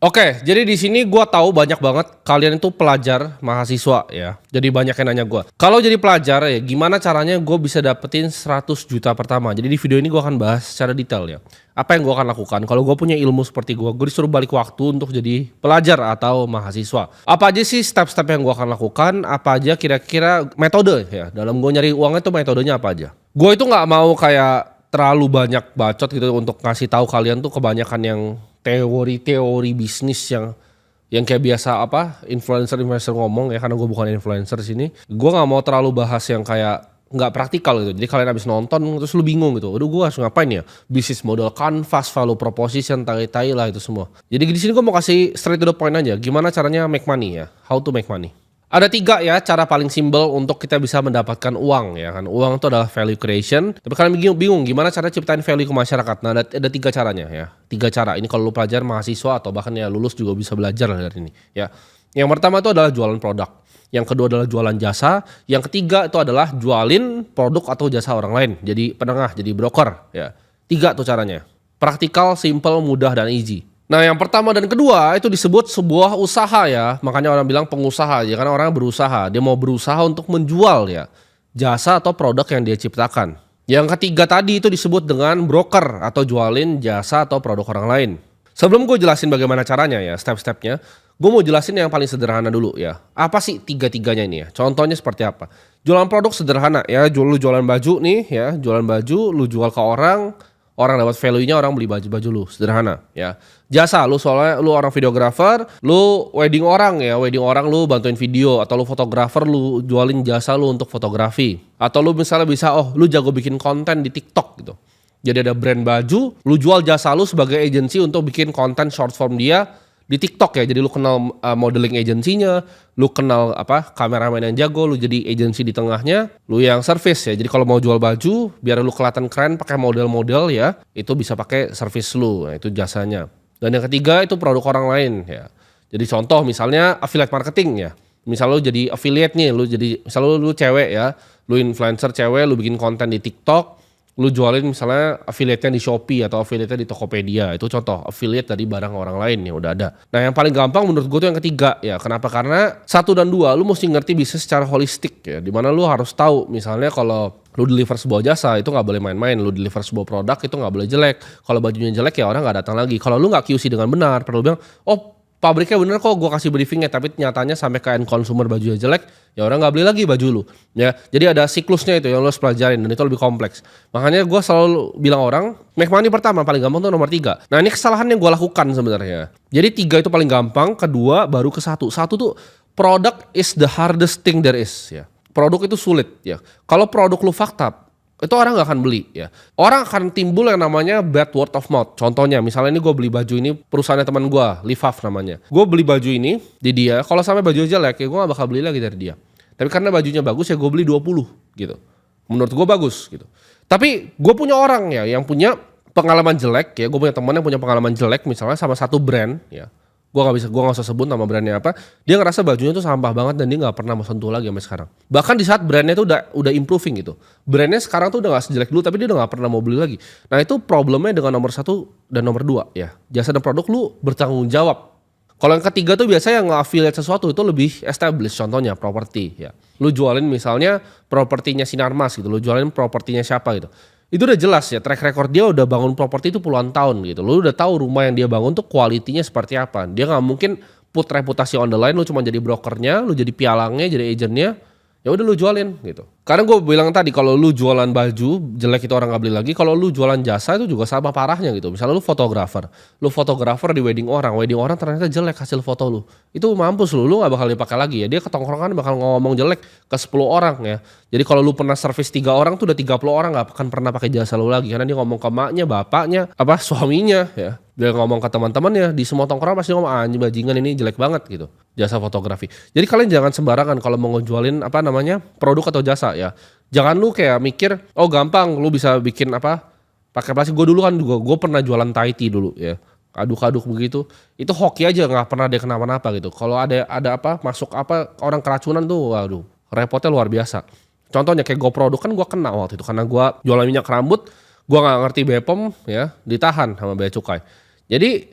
Oke, jadi di sini gua tahu banyak banget kalian itu pelajar, mahasiswa ya. Jadi banyak yang nanya gua. Kalau jadi pelajar ya, gimana caranya gue bisa dapetin 100 juta pertama? Jadi di video ini gua akan bahas secara detail ya. Apa yang gua akan lakukan kalau gue punya ilmu seperti gue disuruh balik waktu untuk jadi pelajar atau mahasiswa. Apa aja sih step-step yang gua akan lakukan? Apa aja kira-kira metode ya dalam gue nyari uangnya itu metodenya apa aja? Gue itu nggak mau kayak terlalu banyak bacot gitu untuk ngasih tahu kalian tuh kebanyakan yang teori-teori bisnis yang kayak biasa apa influencer ngomong ya, karena gue bukan influencer di sini. Gue nggak mau terlalu bahas yang kayak nggak praktikal gitu. Jadi kalian habis nonton terus lu bingung gitu. Aduh, gue harus ngapain ya? Bisnis model canvas, value proposition, tai-tai lah itu semua. Jadi di sini gue mau kasih straight to the point aja. Gimana caranya make money ya? How to make money? Ada 3 ya cara paling simpel untuk kita bisa mendapatkan uang ya kan. Uang itu adalah value creation. Tapi kalian bingung gimana cara ciptain value ke masyarakat. Nah ada 3 caranya ya. 3 cara. Ini kalau lu pelajar, mahasiswa atau bahkan ya lulus juga bisa belajar dari ini ya. Yang pertama itu adalah jualan produk. Yang kedua adalah jualan jasa. Yang ketiga itu adalah jualin produk atau jasa orang lain. Jadi penengah, jadi broker ya. 3 tuh caranya. Praktikal, simple, mudah dan easy. Nah yang pertama dan kedua itu disebut sebuah usaha ya. Makanya orang bilang pengusaha ya, karena orang berusaha. Dia mau berusaha untuk menjual ya jasa atau produk yang dia ciptakan. Yang ketiga tadi itu disebut dengan broker atau jualin jasa atau produk orang lain. Sebelum gue jelasin bagaimana caranya ya, step-stepnya, gue mau jelasin yang paling sederhana dulu ya. Apa sih 3-tiganya ini ya? Contohnya seperti apa? Jualan produk sederhana ya, lu jualan baju nih ya, jualan baju, lu jual ke orang dapat value-nya, orang beli baju lu, sederhana ya. Jasa, lu soalnya lu orang videografer, lu wedding orang lu bantuin video, atau lu fotografer, lu jualin jasa lu untuk fotografi. Atau lu misalnya bisa, lu jago bikin konten di TikTok gitu. Jadi ada brand baju, lu jual jasa lu sebagai agensi untuk bikin konten short form dia di TikTok ya. Jadi lu kenal modeling agensinya, lu kenal kameramen yang jago, lu jadi agensi di tengahnya, lu yang service ya. Jadi kalau mau jual baju biar lu kelihatan keren pakai model-model ya, itu bisa pakai service lu. Nah, itu jasanya. Dan yang ketiga itu produk orang lain ya. Jadi contoh misalnya affiliate marketing ya. Misal lu jadi affiliate nih, misal lu cewek ya, lu influencer cewek, lu bikin konten di TikTok, lu jualin misalnya affiliate-nya di Shopee atau affiliate-nya di Tokopedia. Itu contoh affiliate dari barang orang lain yang udah ada. Nah yang paling gampang menurut gue tuh yang ketiga ya. Kenapa? Karena 1 dan 2 lu mesti ngerti bisnis secara holistik ya. Dimana lu harus tahu misalnya kalau lu deliver sebuah jasa itu nggak boleh main-main. Lu deliver sebuah produk itu nggak boleh jelek. Kalau bajunya jelek ya orang nggak datang lagi. Kalau lu nggak QC dengan benar, perlu bilang pabriknya bener kok, gue kasih briefingnya, tapi nyatanya sampai ke end consumer bajunya jelek, ya orang nggak beli lagi baju lu. Ya, jadi ada siklusnya itu yang lu harus pelajarin dan itu lebih kompleks. Makanya gue selalu bilang orang, make money pertama paling gampang tuh nomor 3. Nah ini kesalahan yang gue lakukan sebenarnya. Jadi 3 itu paling gampang, kedua baru ke 1. 1 tuh product is the hardest thing there is ya. Produk itu sulit ya. Kalau produk lu fucked up, itu orang gak akan beli ya. Orang akan timbul yang namanya bad word of mouth. Contohnya misalnya ini gue beli baju ini, perusahaannya teman gue, Livaf namanya. Gue beli baju ini di dia, kalau sampai baju jelek ya gue gak bakal beli lagi dari dia. Tapi karena bajunya bagus ya gue beli 20 gitu. Menurut gue bagus gitu. Tapi gue punya orang ya yang punya pengalaman jelek ya. Gue punya teman yang punya pengalaman jelek misalnya sama satu brand ya. Gue gak usah sebut nama brandnya apa. Dia ngerasa bajunya tuh sampah banget dan dia gak pernah mau sentuh lagi sampai sekarang. Bahkan di saat brandnya tuh udah improving gitu. Brandnya sekarang tuh udah gak sejelek dulu, tapi dia udah gak pernah mau beli lagi. Nah itu problemnya dengan nomor 1 dan nomor 2 ya. Jasa dan produk lu bertanggung jawab. Kalau yang ketiga tuh biasanya yang nge-affiliate sesuatu itu lebih established. Contohnya properti ya. Lu jualin misalnya propertinya Sinarmas gitu. Lu jualin propertinya siapa gitu. Itu udah jelas ya, track record dia udah bangun properti itu puluhan tahun gitu. Lu udah tahu rumah yang dia bangun tuh kualitinya seperti apa. Dia gak mungkin put reputasi on the line, lu cuma jadi brokernya, lu jadi pialangnya, jadi agentnya. Ya udah lu jualin gitu. Karena gue bilang tadi kalau lu jualan baju jelek itu orang gak beli lagi. Kalau lu jualan jasa itu juga sama parahnya gitu. Misalnya lu fotografer di wedding orang ternyata jelek hasil foto lu. Itu mampus lu gak bakal dipakai lagi ya. Dia ketongkrongan bakal ngomong jelek ke 10 orang ya. Jadi kalau lu pernah service 3 orang tuh udah 30 orang gak akan pernah pakai jasa lu lagi. Karena dia ngomong ke maknya, bapaknya, suaminya ya. Dia ngomong ke teman-temannya, di semua tongkrongan pasti ngomong anjing bajingan ini jelek banget gitu. Jasa fotografi. Jadi kalian jangan sembarangan kalau mau ngejualin produk atau jasa ya. Jangan lu kayak mikir, gampang lu bisa bikin pakai plastik. Gue dulu kan juga gue pernah jualan Thai tea dulu ya. Aduk-aduk begitu. Itu hoki aja nggak pernah ada kenapa-napa gitu. Kalau ada masuk orang keracunan tuh waduh, repotnya luar biasa. Contohnya kayak GoPro kan gue kena waktu itu karena gue jualan minyak rambut, gue nggak ngerti BPOM ya, ditahan sama bea cukai. Jadi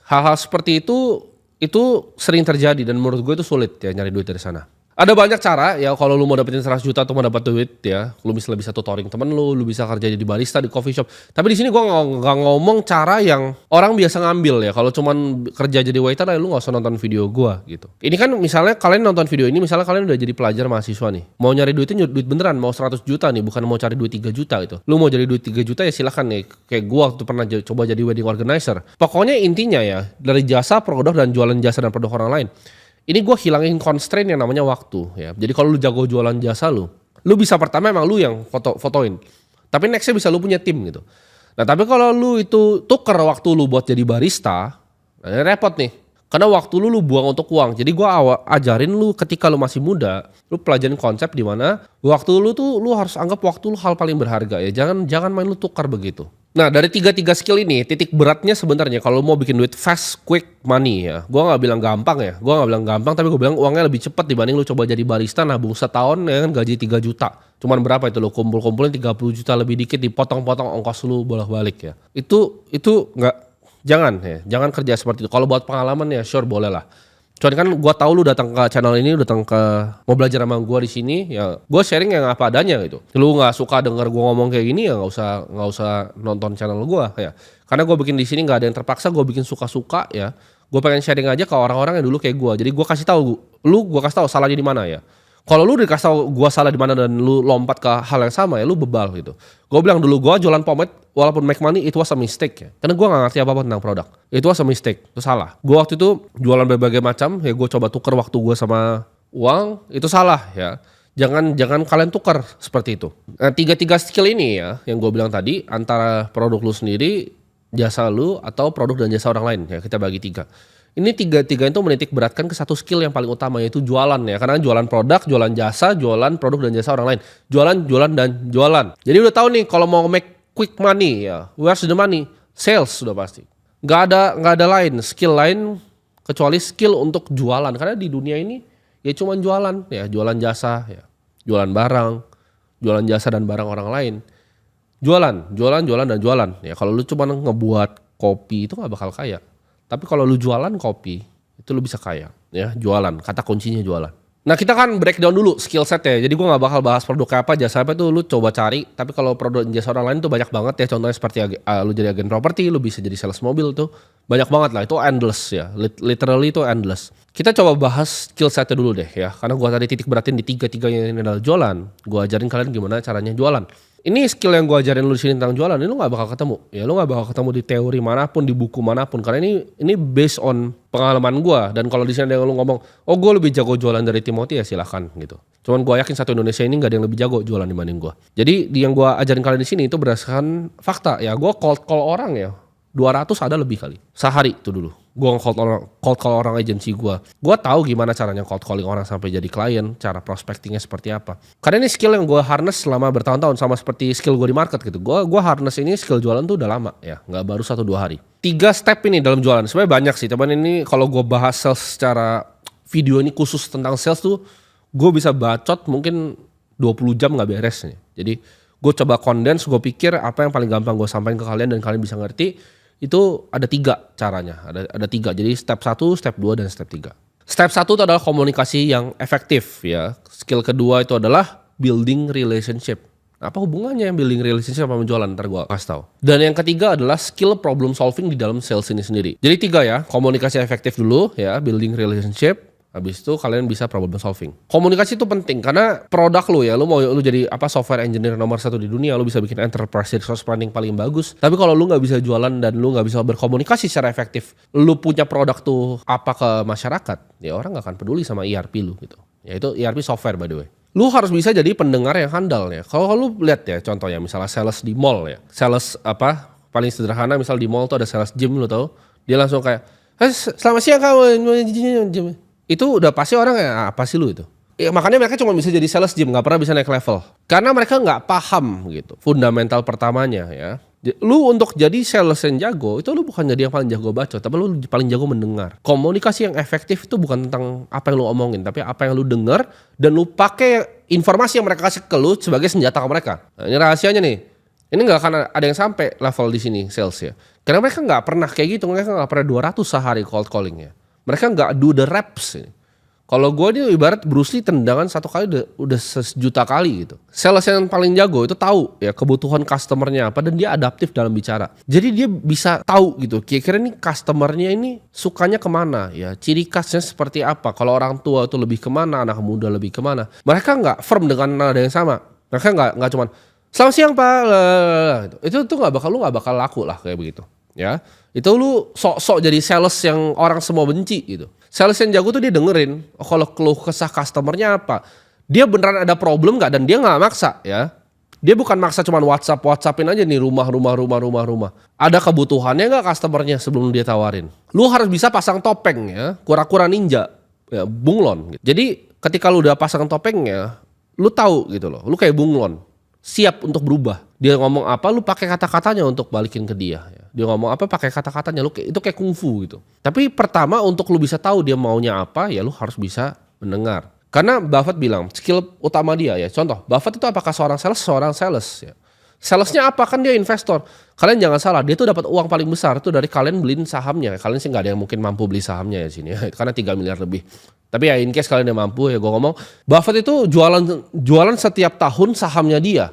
Hal-hal seperti itu sering terjadi dan menurut gue itu sulit ya nyari duit dari sana. Ada banyak cara ya kalau lu mau dapetin 100 juta atau mau dapat duit ya. Lu bisa tutoring temen lu bisa kerja jadi barista di coffee shop. Tapi di sini gua nggak ngomong cara yang orang biasa ngambil ya. Kalau cuman kerja jadi waiter ya lu nggak usah nonton video gua gitu. Ini kan misalnya kalian nonton video ini misalnya kalian udah jadi pelajar mahasiswa nih. Mau nyari duitnya duit beneran, mau 100 juta nih, bukan mau cari duit 3 juta gitu. Lu mau jadi duit 3 juta ya silakan nih. Kayak gua waktu pernah coba jadi wedding organizer. Pokoknya intinya ya dari jasa, produk dan jualan jasa dan produk orang lain. Ini gue hilangin constraint yang namanya waktu ya. Jadi kalau lu jago jualan jasa lu bisa pertama emang lu yang fotoin. Tapi nextnya bisa lu punya tim gitu. Nah tapi kalau lu itu tuker waktu lu buat jadi barista, nah ini repot nih. Karena waktu lu buang untuk uang. Jadi gue ajarin lu ketika lu masih muda, lu pelajarin konsep di mana waktu lu tuh lu harus anggap waktu lu hal paling berharga ya. Jangan main lu tukar begitu. Nah dari tiga skill ini titik beratnya sebenarnya kalau mau bikin duit fast quick money ya, gue nggak bilang gampang ya, tapi gue bilang uangnya lebih cepat dibanding lu coba jadi barista nabung setahun ya kan gaji 3 juta, cuman berapa itu lo kumpulin 30 juta lebih dikit dipotong-potong ongkos lu bolak-balik ya, itu nggak, jangan kerja seperti itu. Kalau buat pengalaman ya sure boleh lah. Cuman kan gue tahu lu datang ke channel ini, mau belajar sama gue di sini, ya gue sharing yang apa adanya gitu. Lu nggak suka denger gue ngomong kayak gini ya nggak usah nonton channel gue ya. Karena gue bikin di sini nggak ada yang terpaksa, gue bikin suka-suka ya. Gue pengen sharing aja ke orang-orang yang dulu kayak gue. Jadi gue kasih tahu salahnya di mana ya. Kalau lu dikasih tahu gue salah di mana dan lu lompat ke hal yang sama ya lu bebal gitu. Gue bilang dulu gue jualan pomade walaupun make money it was a mistake ya. Karena gue gak ngerti apa-apa tentang produk. Itu was a mistake, itu salah. Gue waktu itu jualan berbagai macam ya, gue coba tuker waktu gue sama uang, itu salah ya. Jangan kalian tukar seperti itu. Nah, tiga skill ini ya yang gue bilang tadi, antara produk lu sendiri, jasa lu atau produk dan jasa orang lain ya, kita bagi 3. Ini tiga itu menitik beratkan ke satu skill yang paling utama yaitu jualan ya. Karena jualan produk, jualan jasa, jualan produk dan jasa orang lain. Jualan. Jadi udah tahu nih kalau mau make quick money ya, where's the money? Sales sudah pasti. Gak ada lain, skill lain kecuali skill untuk jualan. Karena di dunia ini ya cuma jualan ya, jualan jasa ya, jualan barang, jualan jasa dan barang orang lain. Jualan dan jualan. Ya kalau lu cuma ngebuat kopi itu gak bakal kaya. Tapi kalau lu jualan kopi, itu lu bisa kaya ya, jualan. Kata kuncinya jualan. Nah kita kan breakdown dulu skill set ya. Jadi gue gak bakal bahas produk kayak apa, jasa apa itu lu coba cari. Tapi kalau produk jasa orang lain tuh banyak banget ya. Contohnya seperti lu jadi agen properti, lu bisa jadi sales mobil tuh. Banyak banget lah, itu endless ya. Literally itu endless. Kita coba bahas skill setnya dulu deh ya. Karena gue tadi titik beratin di tiga-tiganya ini adalah jualan. Gue ajarin kalian gimana caranya jualan. Ini skill yang gue ajarin lu di sini tentang jualan, ini lu gak bakal ketemu. Ya lu gak bakal ketemu di teori manapun, di buku manapun. Karena ini based on pengalaman gue. Dan kalau di sini ada yang lu ngomong, oh gue lebih jago jualan dari Timothy ya silahkan gitu. Cuman gue yakin satu Indonesia ini gak ada yang lebih jago jualan dibanding gue. Jadi yang gue ajarin kalian di sini itu berdasarkan fakta. Ya gue cold call orang ya, 200 ada lebih kali. Sehari itu dulu. Gue cold call orang agensi gue. Gue tahu gimana caranya cold calling orang sampai jadi klien, cara prospectingnya seperti apa. Karena ini skill yang gue harness selama bertahun-tahun, sama seperti skill gue di market gitu. Gue harness ini skill jualan tuh udah lama ya, nggak baru 1-2 hari. 3 step ini dalam jualan, sebenarnya banyak sih. Teman ini kalau gue bahas sales secara video ini khusus tentang sales tuh, gue bisa bacot mungkin 20 jam nggak beres nih. Jadi gue coba condense, gue pikir apa yang paling gampang gue sampaikan ke kalian dan kalian bisa ngerti. Itu ada 3 caranya, ada 3. Jadi step 1, step 2, dan step 3. Step 1 itu adalah komunikasi yang efektif ya. Skill kedua itu adalah building relationship. Apa hubungannya building relationship sama jualan? Ntar gue kasih tahu. Dan yang ketiga adalah skill problem solving di dalam sales ini sendiri. Jadi 3 ya, komunikasi efektif dulu ya, building relationship. Habis itu kalian bisa problem solving. Komunikasi itu penting karena produk lu ya, lu jadi software engineer nomor 1 di dunia, lu bisa bikin enterprise resource planning paling bagus. Tapi kalau lu nggak bisa jualan dan lu nggak bisa berkomunikasi secara efektif, lu punya produk tuh apa ke masyarakat, ya orang nggak akan peduli sama ERP lu gitu. Ya itu ERP software by the way. Lu harus bisa jadi pendengar yang handal ya. Kalau lu lihat ya contohnya misalnya sales di mall ya, sales paling sederhana misal di mall tuh ada sales gym lu tahu, dia langsung kayak, selamat siang kamu. Itu udah pasti orang ya apa sih lu itu. Ya, makanya mereka cuma bisa jadi sales gym, nggak pernah bisa naik level. Karena mereka nggak paham gitu fundamental pertamanya ya. Lu untuk jadi sales yang jago itu lu bukan jadi yang paling jago bacot, tapi lu paling jago mendengar. Komunikasi yang efektif itu bukan tentang apa yang lu omongin, tapi apa yang lu dengar dan lu pakai informasi yang mereka kasih ke lu sebagai senjata ke mereka. Nah, ini rahasianya nih. Ini nggak akan ada yang sampai level di sini sales ya. Karena mereka nggak pernah kayak gitu, mereka nggak pernah 200 sehari cold calling ya. Mereka nggak do the reps ini. Kalau gue ini ibarat Bruce Lee tendangan satu kali udah sejuta kali gitu. Sales yang paling jago itu tahu ya kebutuhan customernya apa dan dia adaptif dalam bicara. Jadi dia bisa tahu gitu kira-kira nih customernya ini sukanya kemana ya. Ciri khasnya seperti apa. Kalau orang tua itu lebih kemana, anak muda lebih kemana. Mereka nggak firm dengan nada yang sama. Mereka nggak cuman selamat siang pak. Itu tuh lu nggak bakal laku lah kayak begitu ya. Itu lu sok-sok jadi sales yang orang semua benci gitu. Sales yang jago tuh dia dengerin, kalau keluh kesah customernya apa. Dia beneran ada problem gak dan dia gak maksa ya. Dia bukan maksa cuman WhatsAppin aja nih rumah. Ada kebutuhannya gak customernya sebelum dia tawarin. Lu harus bisa pasang topeng ya, kura-kura ninja, ya, bunglon. Jadi ketika lu udah pasang topengnya, lu tahu gitu loh, lu kayak bunglon. Siap untuk berubah. Dia ngomong apa, lu pakai kata-katanya untuk balikin ke dia. Dia ngomong apa, pakai kata-katanya. Itu kayak kungfu gitu. Tapi pertama untuk lu bisa tahu dia maunya apa, ya lu harus bisa mendengar. Karena Buffett bilang skill utama dia ya. Contoh, Buffett itu apakah seorang sales ya. Salesnya apa? Kan dia investor. Kalian jangan salah, dia tuh dapat uang paling besar tuh dari kalian beliin sahamnya. Kalian sih nggak ada yang mungkin mampu beli sahamnya ya sini ya. Karena 3 miliar lebih. Tapi ya in case kalian yang mampu ya gue ngomong, Buffett itu jualan setiap tahun sahamnya dia.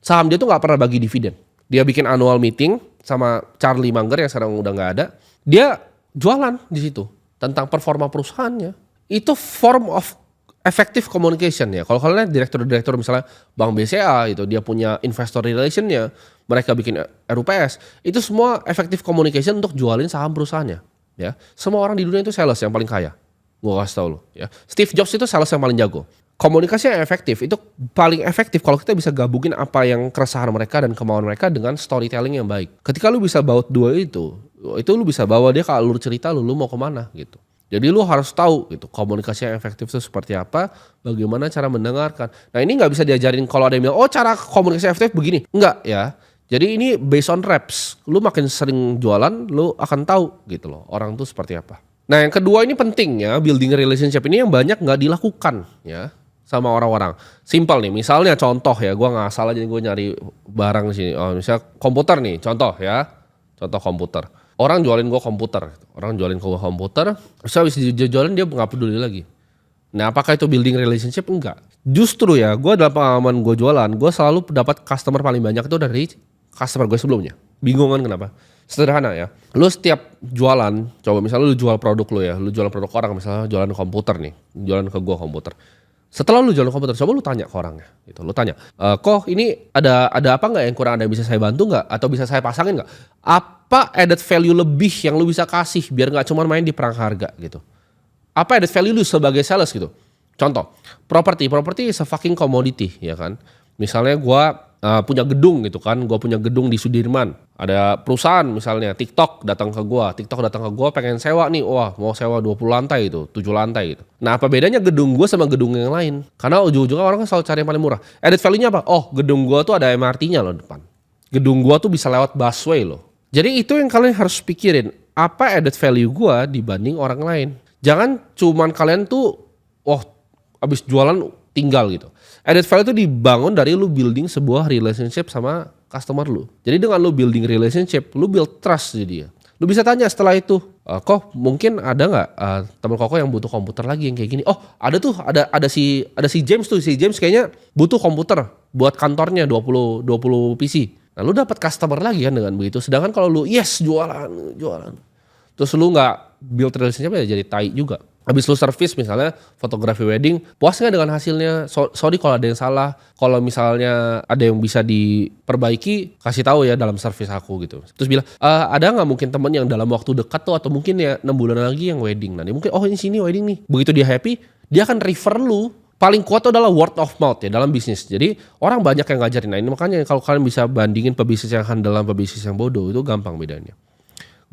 Saham dia tuh nggak pernah bagi dividen. Dia bikin annual meeting sama Charlie Munger yang sekarang udah nggak ada. Dia jualan di situ tentang performa perusahaannya. Itu form of effective communication ya. Kalau kalian lihat direktur misalnya Bank BCA itu dia punya investor relationnya, mereka bikin RUPS, itu semua effective communication untuk jualin saham perusahaannya. Ya, semua orang di dunia itu sales yang paling kaya. Gua kasih tau lo ya. Steve Jobs itu sales yang paling jago. Komunikasi yang efektif itu paling efektif kalau kita bisa gabungin apa yang keresahan mereka dan kemauan mereka dengan storytelling yang baik. Ketika lu bisa bawa dua itu lu bisa bawa dia ke alur cerita lu mau kemana gitu. Jadi lu harus tahu gitu komunikasi yang efektif itu seperti apa, bagaimana cara mendengarkan. Nah ini nggak bisa diajarin kalau ada yang bilang, oh cara komunikasi efektif begini. Enggak ya. Jadi ini based on reps. Lu makin sering jualan, lu akan tahu gitu loh orang tuh seperti apa. Nah yang kedua ini penting ya, building relationship ini yang banyak nggak dilakukan ya sama orang-orang. Simpel nih, misalnya contoh ya, gue nggak salah jadi gue nyari barang di sini. Oh, misalnya komputer nih, contoh ya, contoh komputer. Orang jualin gue komputer, terus habis jualin dia nggak peduli lagi. Nah, apakah itu building relationship? Enggak. Justru ya, gue dalam pengalaman gue jualan, gue selalu dapat customer paling banyak itu dari customer gue sebelumnya. Bingung kan kenapa? Sederhana ya, lu setiap jualan, coba misalnya lu jual produk lu ya, lu jualan produk orang misalnya jualan komputer nih, jualan ke gue komputer. Setelah lu jualan komputer, coba lu tanya ke orangnya, gitu. Lu tanya, kok ini ada apa nggak yang kurang, ada yang bisa saya bantu nggak, atau bisa saya pasangin nggak? Apa added value lebih yang lu bisa kasih biar nggak cuma main di perang harga gitu? Apa added value lu sebagai sales gitu? Contoh, property is a fucking commodity ya kan. Misalnya gua punya gedung gitu kan, gue punya gedung di Sudirman, ada perusahaan misalnya TikTok datang ke gue pengen sewa nih, wah mau sewa 20 lantai itu, 7 lantai gitu. Nah apa bedanya gedung gue sama gedung yang lain? Karena ujung-ujungnya orang kan selalu cari yang paling murah. Added value-nya apa? Oh gedung gue tuh ada MRT-nya loh depan. Gedung gue tuh bisa lewat busway loh. Jadi itu yang kalian harus pikirin, apa added value gue dibanding orang lain. Jangan cuman kalian tuh, abis jualan tinggal gitu. Added value itu dibangun dari lu building sebuah relationship sama customer lu. Jadi dengan lu building relationship, lu build trust di dia. Lu bisa tanya setelah itu, kok mungkin ada nggak teman Koko yang butuh komputer lagi yang kayak gini? Oh ada tuh, ada si James tuh, si James kayaknya butuh komputer buat kantornya 20 PC. Nah lu dapat customer lagi kan dengan begitu. Sedangkan kalau lu jualan, terus lu nggak build relationship ya jadi tai juga. Habis lu service misalnya fotografi wedding, puas nggak dengan hasilnya? Sorry kalau ada yang salah. Kalau misalnya ada yang bisa diperbaiki, kasih tahu ya dalam service aku gitu. Terus bilang, ada nggak mungkin temen yang dalam waktu dekat tuh atau mungkin ya 6 bulan lagi yang wedding. Nah mungkin ini sini wedding nih. Begitu dia happy, dia akan refer lu. Paling kuat itu adalah word of mouth ya dalam bisnis. Jadi orang banyak yang ngajarin. Nah ini makanya kalau kalian bisa bandingin pebisnis yang handal sama pebisnis yang bodoh, itu gampang bedanya.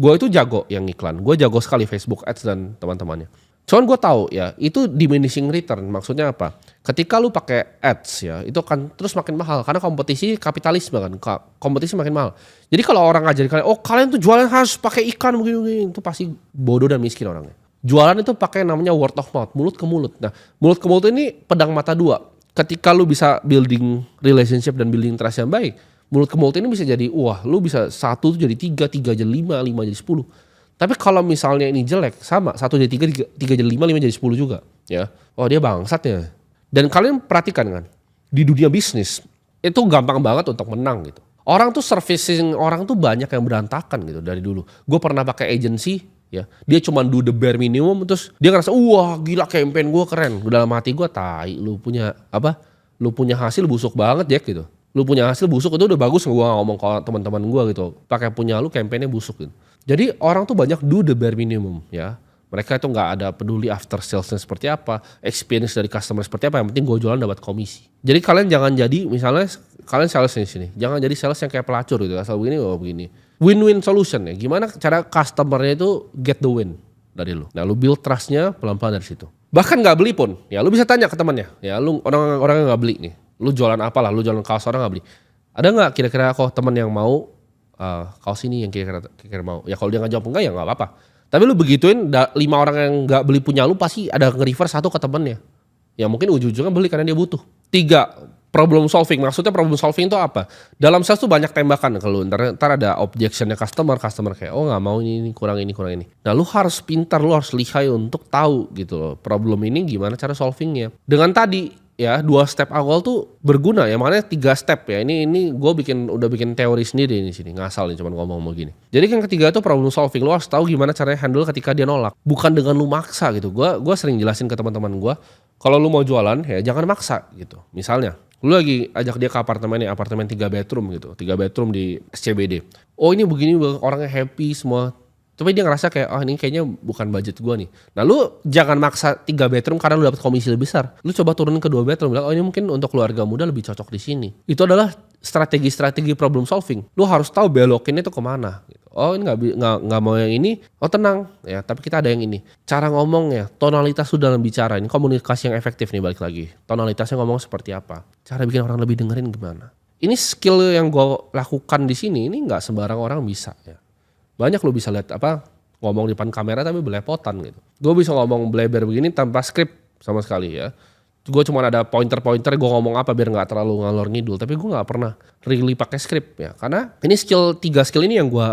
Gue itu jago yang iklan. Gue jago sekali Facebook Ads dan teman-temannya. Cuman gue tahu ya itu diminishing return, maksudnya apa? Ketika lu pakai ads ya itu kan terus makin mahal karena kompetisi kapitalisme kan, kompetisi makin mahal. Jadi kalau orang ngajarin kalian, kalian tuh jualan harus pakai ikan begini, itu pasti bodoh dan miskin orangnya. Jualan itu pakai namanya word of mouth, mulut ke mulut. Nah mulut ke mulut ini pedang mata dua. Ketika lu bisa building relationship dan building trust yang baik, Mulut ke mulut ini bisa jadi, wah lu bisa 1 tuh jadi 3, 3 jadi 5, 5 jadi 10. Tapi kalau misalnya ini jelek, sama 1 jadi 3, 3 jadi 5, 5 jadi 10 juga. Ya, oh dia bangsat ya. Dan kalian perhatikan kan, di dunia bisnis itu gampang banget untuk menang gitu. Orang tuh servicing orang tuh banyak yang berantakan gitu dari dulu. Gue pernah pakai agency, ya dia cuma do the bare minimum, terus dia ngerasa wah gila campaign gue keren. Dalam hati gue, tai lu punya apa? Lu punya hasil busuk banget Jack gitu. Lu punya hasil busuk itu udah bagus, gue ngomong ke teman-teman gue gitu. Pakai punya lu campaignnya busuk gitu. Jadi orang tuh banyak do the bare minimum ya. Mereka itu nggak ada peduli after salesnya seperti apa, experience dari customer seperti apa, yang penting gue jualan dapat komisi. Jadi kalian jangan jadi, misalnya kalian sales di sini, jangan jadi sales yang kayak pelacur gitu, asal begini oh begini. Win-win solution ya, gimana cara customernya itu get the win dari lu. Nah lu build trustnya pelan-pelan dari situ. Bahkan nggak beli pun, ya lu bisa tanya ke temannya, ya lu orang yang nggak beli nih, lu jualan apalah, lu jualan kaos orang nggak beli. Ada nggak kira-kira kok teman yang mau kaos ini yang kira-kira mau? Ya kalau dia nggak jawab enggak ya nggak apa-apa. Tapi lu begituin 5 orang yang gak beli punya lu pasti ada nge-refer 1 ke temennya. Ya mungkin ujung-ujungnya beli karena dia butuh. 3, problem solving. Maksudnya problem solving itu apa? Dalam sales tuh banyak tembakan ke lu. Ntar ada objectionnya customer kayak oh gak mau ini kurang ini. Nah lu harus pintar, lu harus lihai untuk tahu gitu loh. Problem ini gimana cara solvingnya. Dengan tadi ya 2 step awal tuh berguna ya, makanya 3 step ya. Ini gue udah bikin teori sendiri di sini, ngasal nih cuman ngomong gini. Jadi yang ketiga tuh problem solving, lo harus tahu gimana caranya handle ketika dia nolak, bukan dengan lu maksa gitu. Gue sering jelasin ke teman-teman gue, kalau lu mau jualan ya jangan maksa gitu. Misalnya lu lagi ajak dia ke apartemen 3 bedroom gitu, 3 bedroom di SCBD. Oh ini begini orangnya happy semua. Tapi dia ngerasa kayak, oh ini kayaknya bukan budget gue nih. Nah lu jangan maksa 3 bedroom karena lu dapat komisi lebih besar. Lu coba turunin ke 2 bedroom, bilang, oh ini mungkin untuk keluarga muda lebih cocok di sini. Itu adalah strategi problem solving. Lu harus tahu belokinnya itu kemana. Oh ini nggak mau yang ini, oh tenang ya. Tapi kita ada yang ini. Cara ngomongnya, tonalitas lu dalam bicara, ini komunikasi yang efektif nih balik lagi. Tonalitasnya ngomong seperti apa? Cara bikin orang lebih dengerin gimana? Ini skill yang gue lakukan di sini, ini nggak sembarang orang bisa ya. Banyak lo bisa lihat ngomong di depan kamera tapi belepotan gitu. Gue bisa ngomong bleber begini tanpa skrip sama sekali ya. Gue cuma ada pointer-pointer gue ngomong apa biar nggak terlalu ngalor ngidul. Tapi gue nggak pernah really pakai skrip ya. Karena ini 3 skill ini yang gue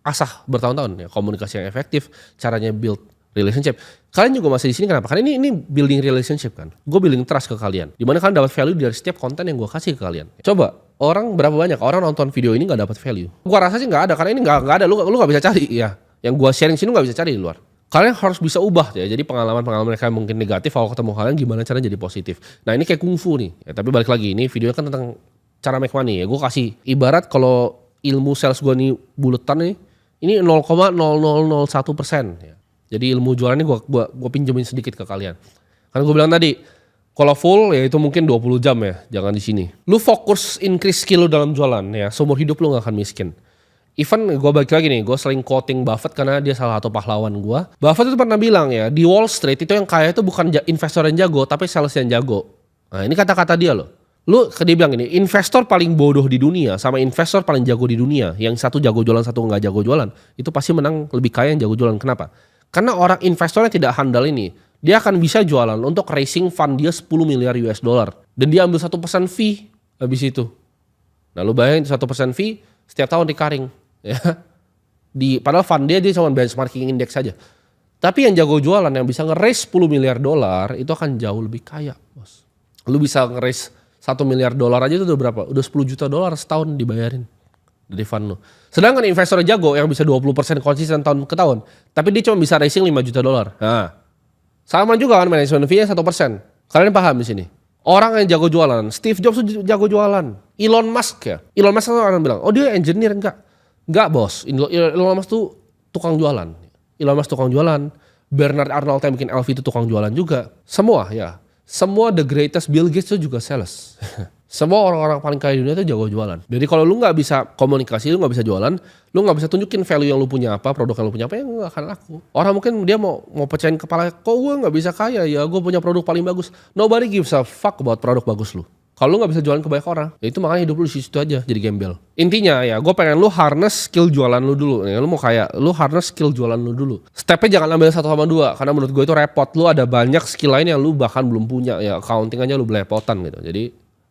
asah bertahun-tahun ya. Komunikasi yang efektif, caranya build relationship. Kalian juga masih di sini kenapa? Karena ini building relationship kan. Gue building trust ke kalian. Dimana kalian dapat value dari setiap konten yang gue kasih ke kalian. Coba. Orang berapa banyak orang nonton video ini nggak dapat value? Gua rasa sih nggak ada karena ini nggak ada. Lu nggak bisa cari ya. Yang gua sharing sini nggak bisa cari di luar. Kalian harus bisa ubah ya. Jadi pengalaman mereka mungkin negatif, kalau ketemu kalian gimana caranya jadi positif. Nah ini kayak kungfu nih. Ya, tapi balik lagi ini videonya kan tentang cara make money ya. Gue kasih ibarat kalau ilmu sales gua nih buletan nih. Ini 0,0001%. Ya. Jadi ilmu jualan ini gua pinjemin sedikit ke kalian. Karena gue bilang tadi. Kalau full ya itu mungkin 20 jam ya, jangan di sini. Lu fokus increase skill lu dalam jualan ya, seumur hidup lu gak akan miskin. Even gue balik lagi nih, gue sering quoting Buffett karena dia salah satu pahlawan gue. Buffett itu pernah bilang ya, di Wall Street itu yang kaya itu bukan investor yang jago, tapi sales yang jago. Nah ini kata-kata dia loh. Dia bilang ini, investor paling bodoh di dunia sama investor paling jago di dunia. Yang satu jago jualan, satu gak jago jualan. Itu pasti menang lebih kaya yang jago jualan. Kenapa? Karena orang investornya tidak handal ini. Dia akan bisa jualan untuk raising fund dia 10 miliar US dollar. Dan dia ambil 1% fee habis itu. Nah lu bayangin 1% fee setiap tahun recurring. Ya. Padahal fund dia cuma benchmarking index saja. Tapi yang jago jualan yang bisa nge-raise 10 miliar dolar itu akan jauh lebih kaya bos. Lu bisa nge-raise 1 miliar dolar aja itu udah berapa? Udah 10 juta dolar setahun dibayarin dari fund lu. Sedangkan investor jago yang bisa 20% konsisten tahun ke tahun. Tapi dia cuma bisa raising 5 juta dolar. Nah. Sama juga kan management fee-nya 1%. Kalian paham di sini? Orang yang jago jualan, Steve Jobs jago jualan. Elon Musk ya. Elon Musk tuh orang bilang, oh dia engineer enggak? Enggak bos, Elon Musk tuh tukang jualan. Elon Musk tukang jualan. Bernard Arnault yang bikin LV itu tukang jualan juga. Semua ya. Semua the greatest, Bill Gates itu juga sales. Semua orang-orang paling kaya di dunia itu jago jualan. Jadi kalau lu gak bisa komunikasi, lu gak bisa jualan, lu gak bisa tunjukin value yang lu punya apa, produk yang lu punya apa, ya gak akan laku. Orang mungkin dia mau pecahin kepala, kok gue gak bisa kaya ya, gue punya produk paling bagus. Nobody gives a fuck about produk bagus lu. Kalau lu gak bisa jualan ke banyak orang, ya itu makanya hidup lu di situ aja, jadi gembel. Intinya ya, gue pengen lu harness skill jualan lu dulu. Ya, lu mau kaya, lu harness skill jualan lu dulu. Stepnya jangan ambil 1 sama 2, karena menurut gue itu repot. Lu ada banyak skill lain yang lu bahkan belum punya. Ya accounting aja lu belepotan gitu. Jadi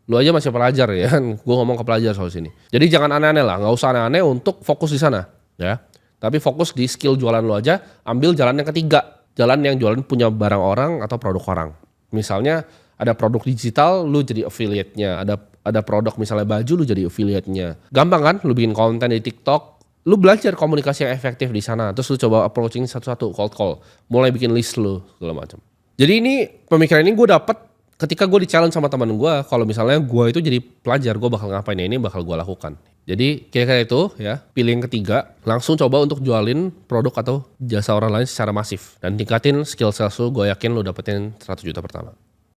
Lu aja masih pelajar ya kan, gue ngomong ke pelajar soal sini. Jadi jangan aneh-aneh lah, nggak usah aneh-aneh untuk fokus di sana ya. Tapi fokus di skill jualan lu aja, ambil jalan yang ketiga. Jalan yang jualan punya barang orang atau produk orang. Misalnya ada produk digital, lu jadi affiliate-nya. Ada produk misalnya baju, lu jadi affiliate-nya. Gampang kan, lu bikin konten di TikTok, lu belajar komunikasi yang efektif di sana. Terus lu coba approaching satu-satu, cold call. Mulai bikin list lu, segala macam. Jadi ini pemikiran ini gue dapet ketika gue di-challenge sama teman gue, kalau misalnya gue itu jadi pelajar, gue bakal ngapain ya, ini bakal gue lakukan. Jadi kira-kira itu ya, pilih yang ketiga, langsung coba untuk jualin produk atau jasa orang lain secara masif. Dan tingkatin skill sales lu, gue yakin lu dapetin 100 juta pertama.